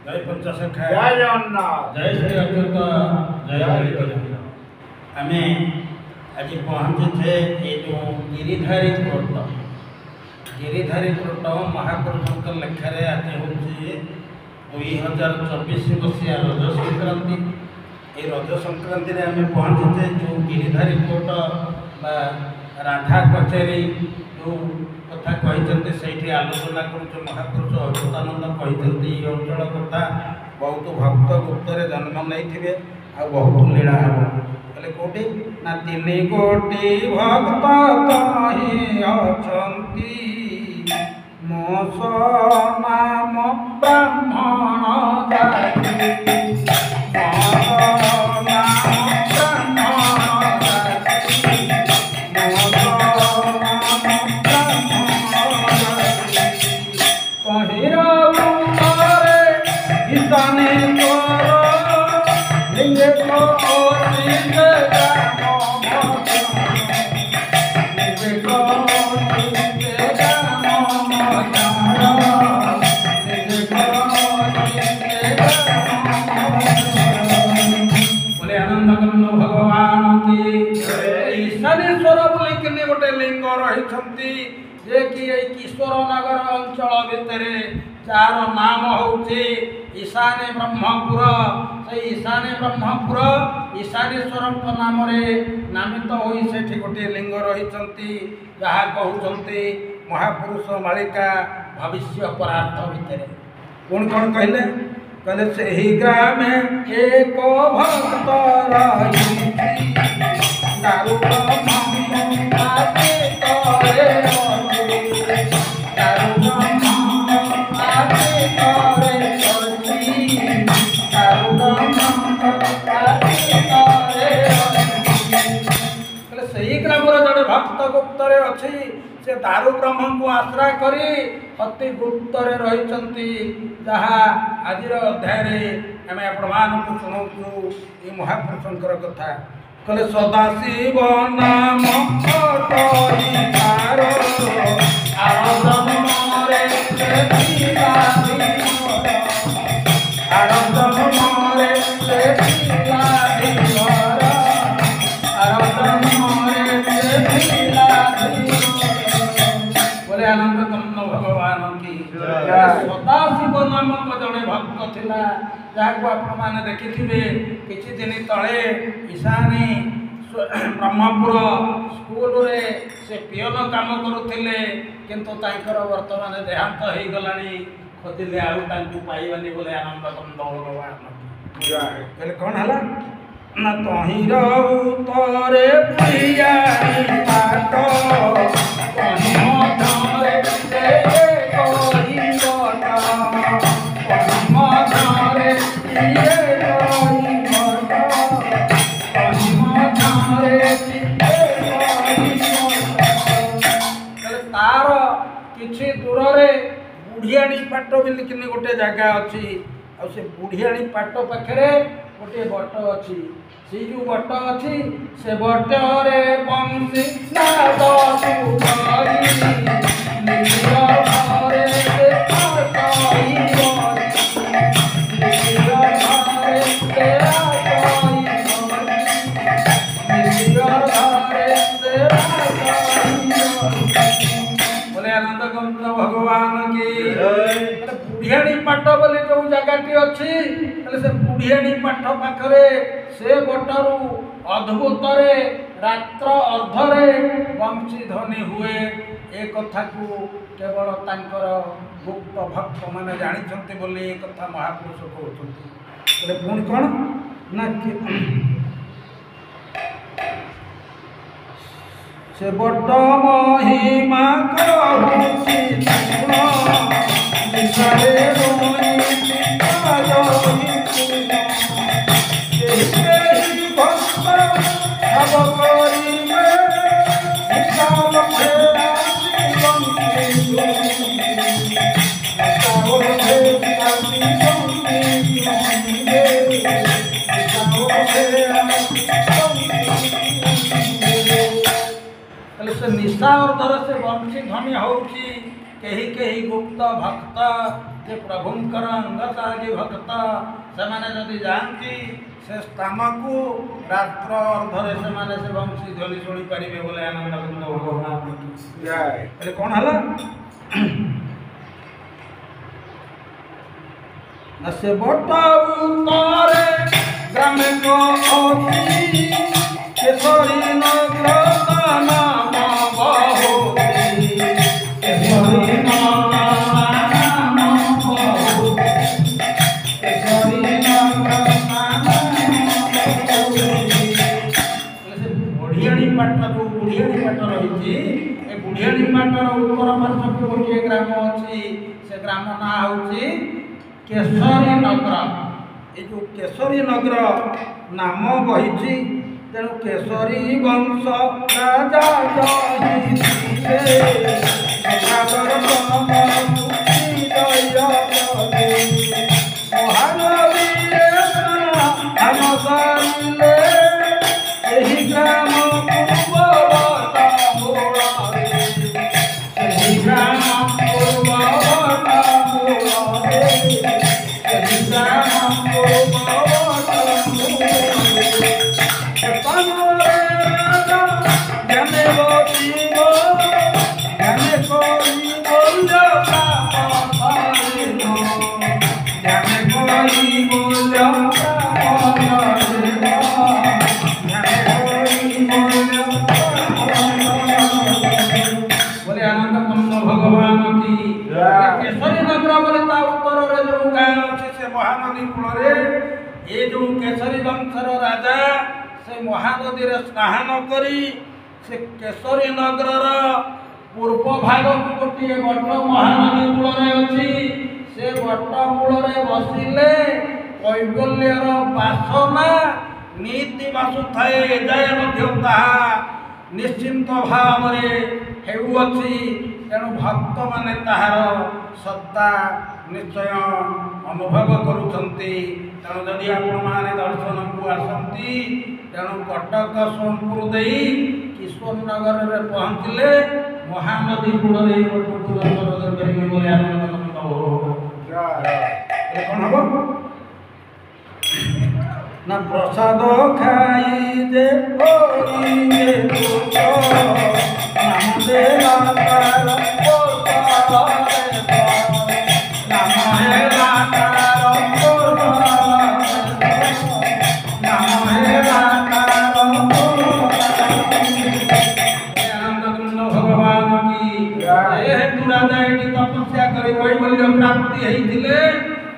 जय पंचसखा जय जगन्नाथ जय श्री अच्युत जय आमे आज पहुँचे थे ये जो गिरिधारी व्रत महापुरुषों लेखार आज हूँ 2024 मसीहा रज संक्रांति। ये रज संक्रांति आम पहुँचे जो गिरिधारी कोट राधा कचेरी जो कथा कहते से आलोचना कर महापुरुष अच्युतानंद कहते ये अंचल कथा बहुत भक्त गुप्तर जन्म नहीं आ बहुत लीला हम कहले कौटी ना 3 कोटी भक्त कहीं अछंती मो नाम ब्राह्मण जाति गोटे लिंग रही जे कि किशोर नगर अंचल भितर जार नाम हूँ ईशाने ब्रह्मपुर से ईशाने ब्रह्मपुर ईशानेश्वर नाम नामित होई से गोटे लिंग रही जहाँ कहते महापुरुष मालिका भविष्य परार्थ भितर कौन कौन कहले कहले से ही ग्राम एक भक्त रही दारू सही ग्राम जड़े भक्त गुप्तर अच्छी से दारू ब्रह्म को आश्रय करी अति गुप्तर रही जहाँ आज अध्याय आम आपण शुणु ये महापुरुषंकर कथा कहले सदाशिव नाम बोले आनंद कन्न भगवान की सदाशिव नामक जड़े भक्त थिला जहाँ आपण मैंने देखिथे किछि दिन तले ईशानी ब्रह्मपुर स्कूल रे से पियन काम करुले किंतु तांकर वर्तमान देहांत हो गलानी खोजिले आउ पाइबानी बोले आनंद कंद भगवान कहले कौन है ना तही तरे प्रिया पाट तार किछि दूर रे बुढ़ियाणी पाट बोलिकिन गोटे जगह अच्छी आ से बुढ़ियाणी पाट पाखे गोटे बट अच्छी से जो बट अच्छी से बटरे बंशी नाद बोले आनंद कंद भगवान की बुढ़ियाणी पाट बोली जो जगहटी अच्छी से बुढ़ियाणी पाठ पाखरे से बटरू अद्भुत रात्र अर्धरे बंशी ध्वनि हुए ए कथा को केवल तांकर गुप्त भक्त माने जानी बोली ए कथा महापुरुष कहते पुणी कौन ना से बट महिमा कहूसी निशा और दर से वंशी ध्वनि होउछि कही कही गुप्त भक्त जे प्रभुंकर अंगचारी भक्त से जाती से स्थान को रात्र अर्धरे से वंशी ध्वनि शुणी पारे बोले आनंद भगवान कौन है से बटारे ग्राम को केशरी नगर नाम बहु केशरी बुढ़ियाणी पाटर उत्तर पार्श्व गोटे ग्राम अच्छी से ग्राम ना हूँ केशरी नगर। ये जो केशरी नगर नाम बही तेणु केशरी वंश राजा केशरी नगर बोले उत्तर जो गाँव अच्छे से महानदी कूल ये जो केशरी वंशर राजा से महानदी स्नान करी से केशरी नगर पूर्व भाग को गोटे बट महानदी कूल अच्छी से बट कूल बसिले कैबल्यर बासना नीति बासुए जाए निश्चिंत भाव हेउअछि तेणु भक्त माने ताहार सत्ता निश्चय अनुभव करुछंती। तेणु जदि आपण माने दर्शन को आसंती तेणु कटक सोनपुर देई किशोर नगर रे पहुँचले महानदी कूल बोले आनंद कौन हम ना प्रसाद खाई जे तपस्या कर कैबल्य प्राप्ति होते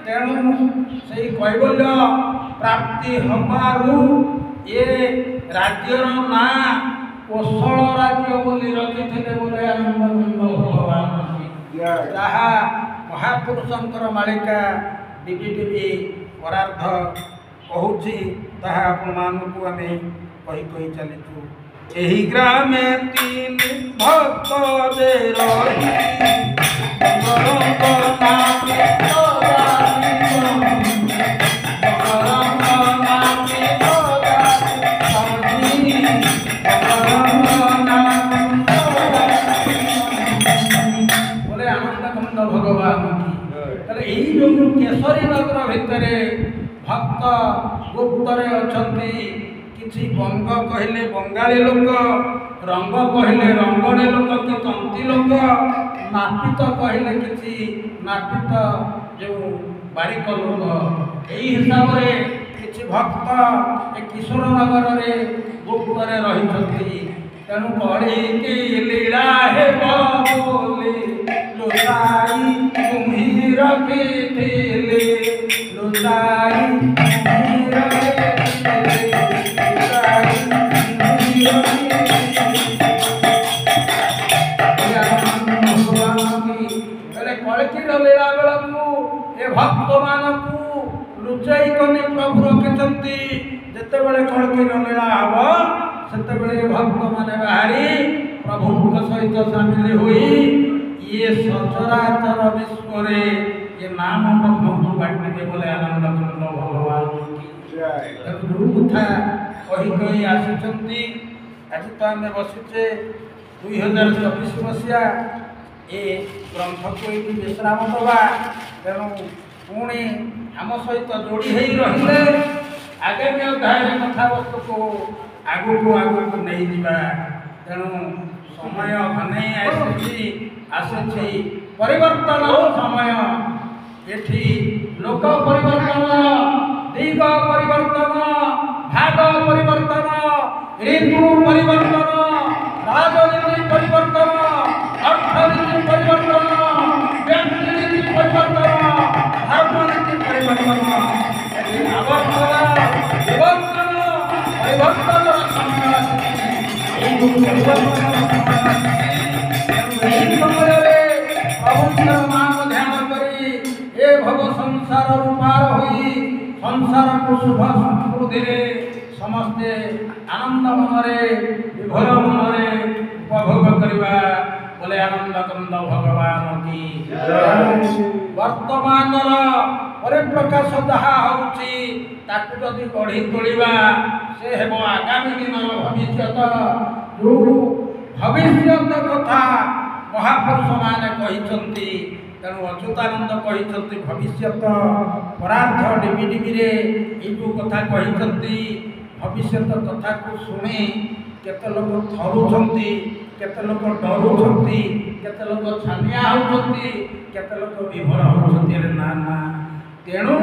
तेणु से कैबल्य प्राप्ति हमारू ये राज्यर ना कोशल राज्य बोली रखी बोले आनंद भगवान जहा महापुरुषंकर मालिका डिबी डिबी परार्थ कहूँ ताहा आपण मानू आम कही कही चलीचु एही ग्रामे तीन भक्त जे रही बोले आनंद भगवान की केशरी नगर भितर भक्त गुप्तरे अछंती किछि बंग कहले बंगाली लोक रंग कहले रंगणे लोक कि तंती लोक नापित कहले किछि नापित जो बारिक लोक एही हिसाब रे किछि भक्त ए किशोर नगर रे गुप्तरे रहिछथि तेणु कड़ी की लीला हे बोले लुटाई तुम्ही रखिथिले लुटाई तुम्ही रखिथिले लीला बेलू ए भक्त मानू लुचाई कने प्रभु रखिंट जिते कड़कीर लीला हम से भक्त माने बाहरी प्रभु सहित सामिल हुई ये सचराचर विश्व ये नाम ब्रह्म बांटे बोले आनंद भगवान की कथा कही कही आसी आज तो आम बसीचे 2024 मसीहा ये ग्रंथ को विश्राम दवा ତେଣୁ ପୁଣି ଆମ ସହିତ ଯୋଡ଼ି ହେଇ ରହିଲେ ଆଗାମୀ ଅଧ୍ୟାୟରେ କଥାବସ୍ତୁକୁ ଆଗକୁ ନେଇଯିବା। ତେଣୁ ସମୟ ଘନେଇ ଆସୁଛି ପରିବର୍ତ୍ତନର ସମୟ। ଏଠି ଲୋକ ପରିବର୍ତ୍ତନ, ଦିଗ ପରିବର୍ତ୍ତନ, ଭାଗ ପରିବର୍ତ୍ତନ, ଋତୁ ପରିବର୍ତ୍ତନ, ରାଜନୀତି ପରିବର୍ତ୍ତନ, ଅର୍ଥନୀତି ପରିବର୍ତ୍ତନ, ବ୍ୟକ୍ତିନୀତି ପରିବର୍ତ୍ତନ, ଧର୍ମନୀତି ପରିବର୍ତ୍ତନ, ପରିବର୍ତ୍ତନର ସମୟ ଆସିଛି। ଏହି ସମୟରେ ପ୍ରଭୁଙ୍କର ନାମ ଧ୍ୟାନ କରି ଏ ଭବ ସଂସାରରୁ ପାର ହୋଇ ସଂସାରକୁ ଶୁଭ ସମୃଦ୍ଧିରେ ସମସ୍ତେ ଆନନ୍ଦ ମନରେ ବିଭୋର ମନରେ ଉପଭୋଗ କରିବା। ବୋଲେ ଆନନ୍ଦ କନ୍ଦ ଭଗବାନ କି ବର୍ତ୍ତମାନର ପରିପ୍ରକାଶ ଯାହା ହେଉଛି ତାକୁ ଯଦି ଗଢ଼ି ତୋଳିବା ସେ ହେବ ଆଗାମୀ ଦିନର ଭବିଷ୍ୟତ। ଯେଉଁ ଭବିଷ୍ୟତ କଥା ମହାପୁରୁଷମାନେ କହିଛନ୍ତି, ତେଣୁ ଅଚ୍ୟୁତାନନ୍ଦ କହିଛନ୍ତି ଭବିଷ୍ୟତ ପରାର୍ଥ ଡିବିରେ ଏଇ ଯେଉଁ କଥା କହିଛନ୍ତି, ଭବିଷ୍ୟତ କଥାକୁ ଶୁଣି କେତେ ଲୋକ ଥରୁଛନ୍ତି, କେତେ ଲୋକ ଡରୁଛନ୍ତି, କେତେ ଲୋକ ଛାନିଆ ହେଉଛନ୍ତି, କେତେ ଲୋକ ବିଭୋର ହେଉଛନ୍ତି। ନା ନା, ତେଣୁ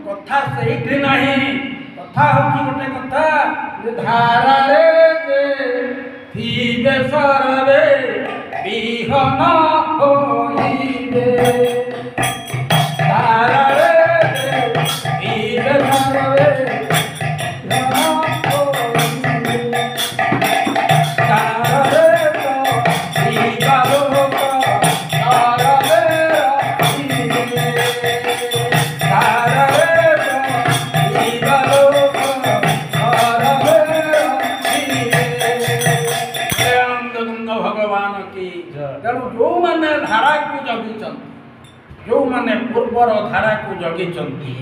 କଥା ସେଇଠି ନାହିଁ। କଥା ହେଉଛି ଗୋଟେ କଥା, ଧାରାରେ ଥିବେ ସରବେ ବିହନ ହୋଇବେ, ଧାରାରେ ଥିବେ ସରବେ ଯେଉଁମାନେ ପୂର୍ବର ଧାରାକୁ ଜଗିଛନ୍ତି,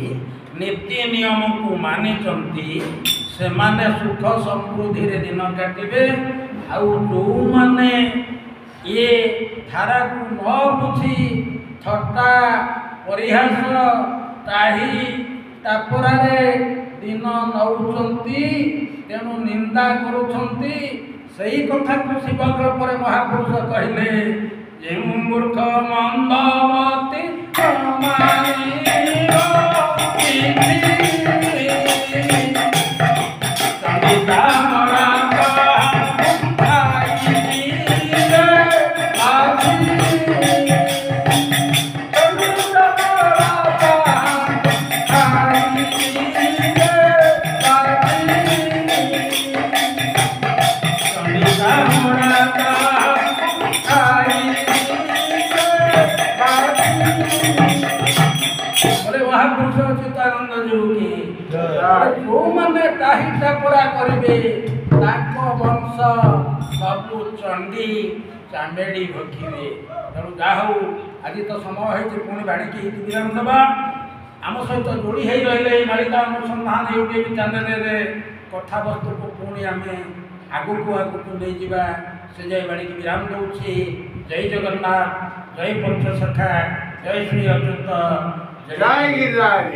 ନୀତି ନିୟମକୁ ମାନିଛନ୍ତି, ସେମାନେ ସୁଖ ସମୃଦ୍ଧିରେ ଦିନ କାଟିବେ। ଆଉ ଯେଉଁମାନେ ଏ ଧାରାକୁ ନ ବୁଝି ଥଟ୍ଟା ପରିହାସ ଟାହି ଟାପରାରେ ଦିନ ନେଉଛନ୍ତି, ତେଣୁ ନିନ୍ଦା କରୁଛନ୍ତି, ସେହି କଥାକୁ ଶିବକଳ୍ପରେ ମହାପୁରୁଷ କହିଲେ, ଯେଉଁ ମୂର୍ଖ ମନ୍ଦମତି ଯେଉଁମାନେ ଟାହି ଟାପରା କରିବେ ତାଙ୍କ ବଂଶ ସବୁ ଚଣ୍ଡୀ ଚାମେଡ଼ି ଭୋଗିବେ। ତେଣୁ ଯାହା ହଉ, ଆଜି ତ ସମୟ ହେଇଛି ପୁଣି ବାଣିକି ବିରାମ ଦେବା। ଆମ ସହିତ ଯୋଡ଼ି ହେଇ ରହିଲେ ଏଇ ମାଳିକା ଅନୁସନ୍ଧାନ ୟୁଟ୍ୟୁବ୍ ଚ୍ୟାନେଲରେ କଥାବସ୍ତୁକୁ ପୁଣି ଆମେ ଆଗକୁ ନେଇଯିବା। ସେ ଯାଇ ବାଣିକି ବିରାମ ଦେଉଛି। ଜୟ ଜଗନ୍ନାଥ, ଜୟ ପଞ୍ଚସଖା, ଜୟ ଶ୍ରୀ ଅଚ୍ୟୁତ, ଜୟ ଗିରିରାଜ।